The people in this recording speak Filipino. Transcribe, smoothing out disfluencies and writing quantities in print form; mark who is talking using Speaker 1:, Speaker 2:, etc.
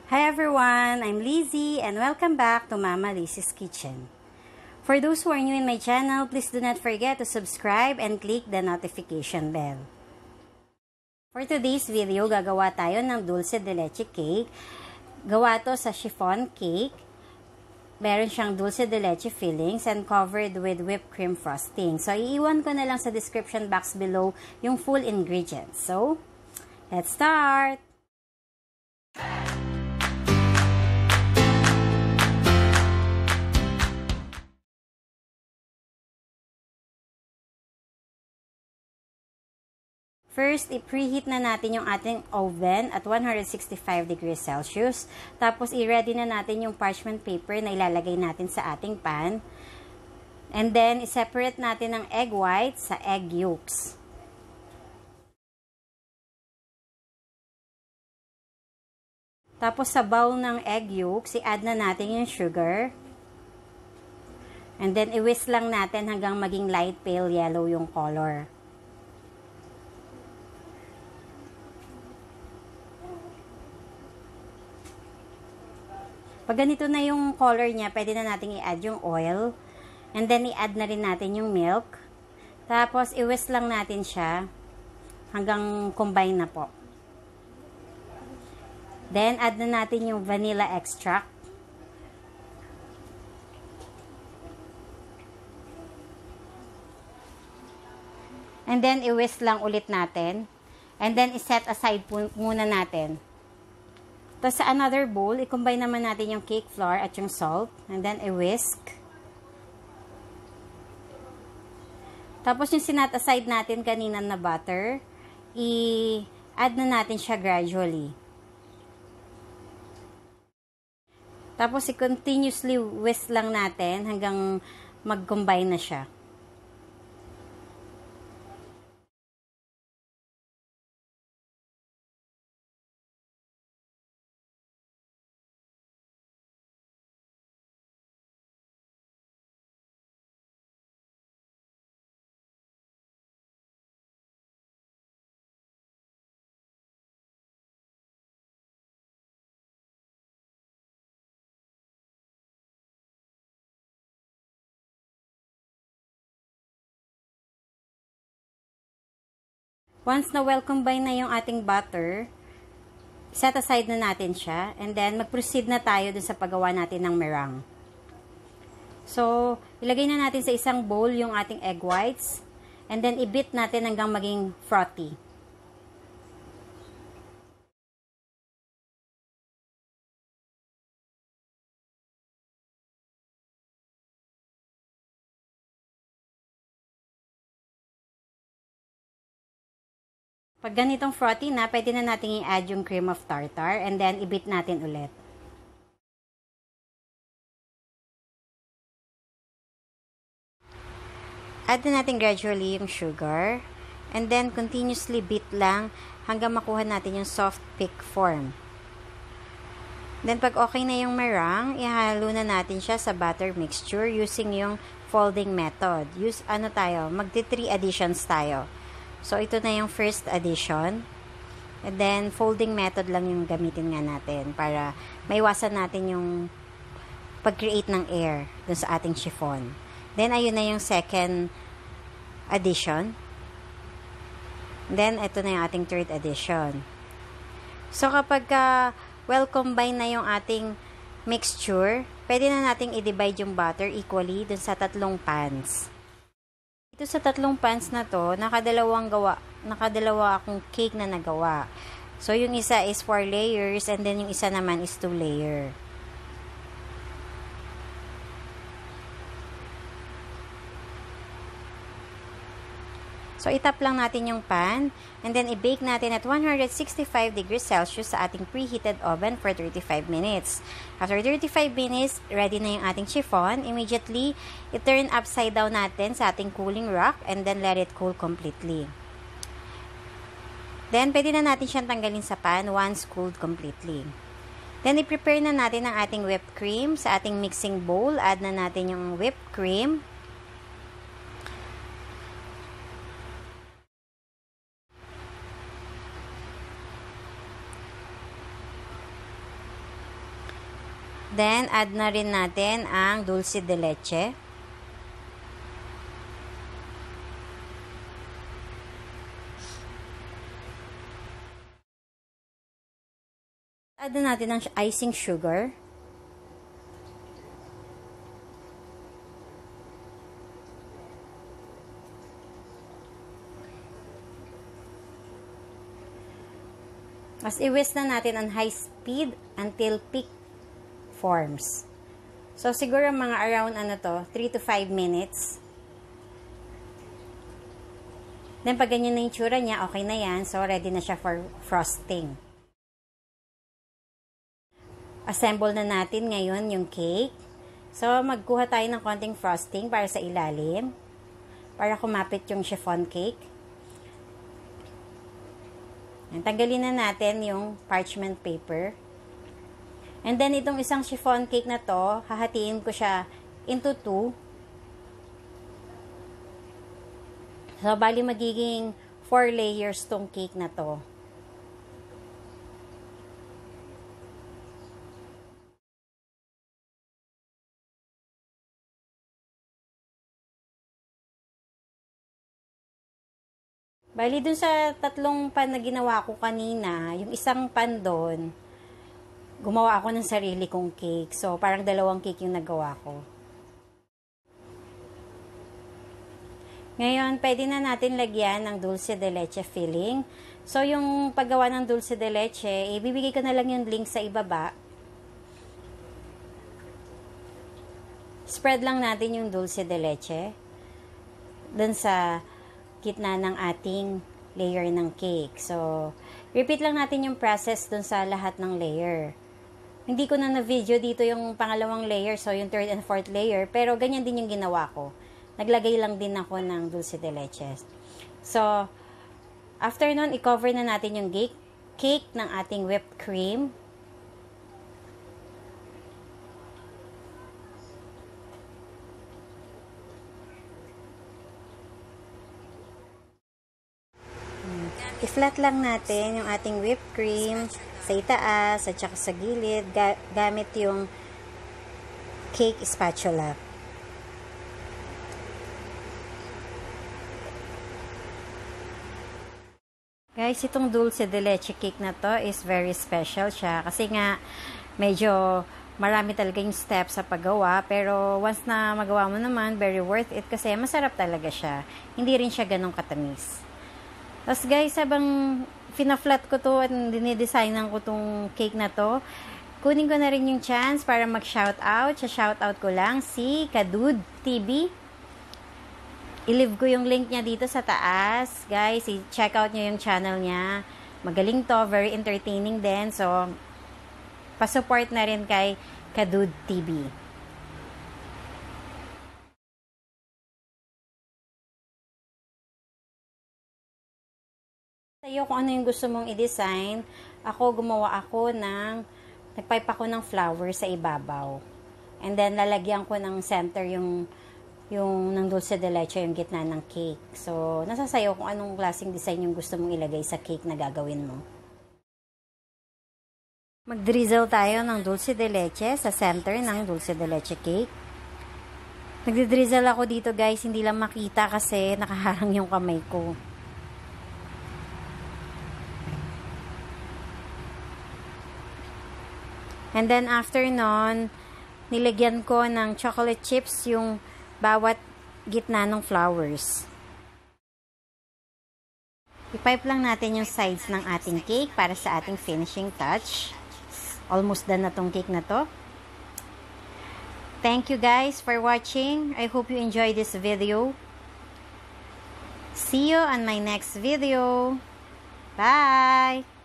Speaker 1: Hi everyone, I'm Lizzie and welcome back to Mama Lizzie's Kitchen. For those who are new in my channel, please do not forget to subscribe and click the notification bell. For today's video, gagawa tayo ng Dulce de Leche cake. Gawa to sa chiffon cake. Meron siyang dulce de leche fillings and covered with whipped cream frosting. So, iiwan ko na lang sa description box below yung full ingredients. So, let's start! First, i-preheat na natin yung ating oven at 165 degrees Celsius. Tapos, i-ready na natin yung parchment paper na ilalagay natin sa ating pan. And then, i-separate natin ang egg whites sa egg yolks. Tapos, sa bowl ng egg yolks, i-add na natin yung sugar. And then, i-whisk lang natin hanggang maging light pale yellow yung color. Pag ganito na yung color niya, pwede na natin i-add yung oil. And then, i-add na rin natin yung milk. Tapos, i-whisk lang natin siya hanggang combine na po. Then, add na natin yung vanilla extract. And then, i-whisk lang ulit natin. And then, i-set aside muna natin. Tapos sa another bowl, i-combine naman natin yung cake flour at yung salt. And then, i-whisk. Tapos yung sinat aside natin kanina na butter, i-add na natin siya gradually. Tapos, i-continuously whisk lang natin hanggang mag-combine na siya. Once na well combine na yung ating butter, set aside na natin siya. And then, mag-proceed na tayo dun sa paggawa natin ng meringue. So, ilagay na natin sa isang bowl yung ating egg whites. And then, i-beat natin hanggang maging frothy. Pag ganitong frothy na, pwede na natin i-add yung cream of tartar and then i-beat natin ulit. Add na natin gradually yung sugar and then continuously beat lang hanggang makuha natin yung soft peak form. Then pag okay na yung meringue, ihalo na natin siya sa batter mixture using yung folding method. Magti 3 additions tayo. So, ito na yung first addition. And then, folding method lang yung gamitin nga natin para maiwasan natin yung pag-create ng air dun sa ating chiffon. Then, ayun na yung second addition. Then, ito na yung ating third addition. So, kapag well combine na yung ating mixture, pwede na nating i-divide yung butter equally dun sa 3 pans. Ito sa 3 pans na to, nakadalawa akong cake na nagawa. So, yung isa is 4 layers and then yung isa naman is 2 layer. So, itap lang natin yung pan and then i-bake natin at 165 degrees Celsius sa ating preheated oven for 35 minutes. After 35 minutes, ready na yung ating chiffon. Immediately, i-turn upside down natin sa ating cooling rack and then let it cool completely. Then, pwede na natin siyang tanggalin sa pan once cooled completely. Then, i-prepare na natin ang ating whipped cream sa ating mixing bowl. Add na natin yung whipped cream. Then, add na rin natin ang dulce de leche. Add na natin ang icing sugar. Mas i-whisk na natin on high speed until peak forms. So, siguro mga around 3 to 5 minutes. Then, pag ganyan na yung tsura niya, okay na yan. So, ready na siya for frosting. Assemble na natin ngayon yung cake. So, magkuha tayo ng konting frosting para sa ilalim. Para kumapit yung chiffon cake. Tanggalin na natin yung parchment paper. And then, itong isang chiffon cake na to, hahatiin ko siya into 2. So, bali magiging 4 layers tong cake na to. Bali, dun sa 3 pan na ginawa ko kanina, yung isang pan doon, gumawa ako ng sarili kong cake. So, parang 2 cake yung nagawa ko. Ngayon, pwede na natin lagyan ng dulce de leche filling. So, yung paggawa ng dulce de leche, ibibigay ko na lang yung link sa ibaba. Spread lang natin yung dulce de leche dun sa gitna ng ating layer ng cake. So, repeat lang natin yung process dun sa lahat ng layer. Hindi ko na na-video dito yung pangalawang layer, so yung 3rd and 4th layer, pero ganyan din yung ginawa ko. Naglagay lang din ako ng dulce de leche. So, after nun, i-cover na natin yung cake ng ating whipped cream. I-flat lang natin yung ating whipped cream sa itaas at saka sa gilid gamit yung cake spatula. Guys, itong dulce de leche cake na to is very special siya kasi nga medyo marami talaga yung steps sa paggawa, pero once na magawa mo naman, very worth it kasi masarap talaga siya. Hindi rin siya ganong katamis. Tapos guys, habang fina-flat ko to at dinidesignan ko tong cake na to, kunin ko na rin yung chance para mag-shoutout. Shoutout ko lang si Kadood TV. I-leave ko yung link niya dito sa taas. Guys, i-check out nyo yung channel niya. Magaling to, very entertaining din. So, pa-support na rin kay Kadood TV. Sa'yo kung ano yung gusto mong i-design, nagpipe ako ng flower sa ibabaw. And then, lalagyan ko ng center yung ng dulce de leche, yung gitna ng cake. So, nasa sa'yo kung anong klaseng design yung gusto mong ilagay sa cake na gagawin mo. Mag-drizzle tayo ng dulce de leche sa center ng dulce de leche cake. Nagdi-drizzle ako dito guys, hindi lang makita kasi nakaharang yung kamay ko. And then, after nun, nilagyan ko ng chocolate chips yung bawat gitna ng flowers. I-pipe lang natin yung sides ng ating cake para sa ating finishing touch. Almost done na tong cake na to. Thank you guys for watching. I hope you enjoyed this video. See you on my next video. Bye!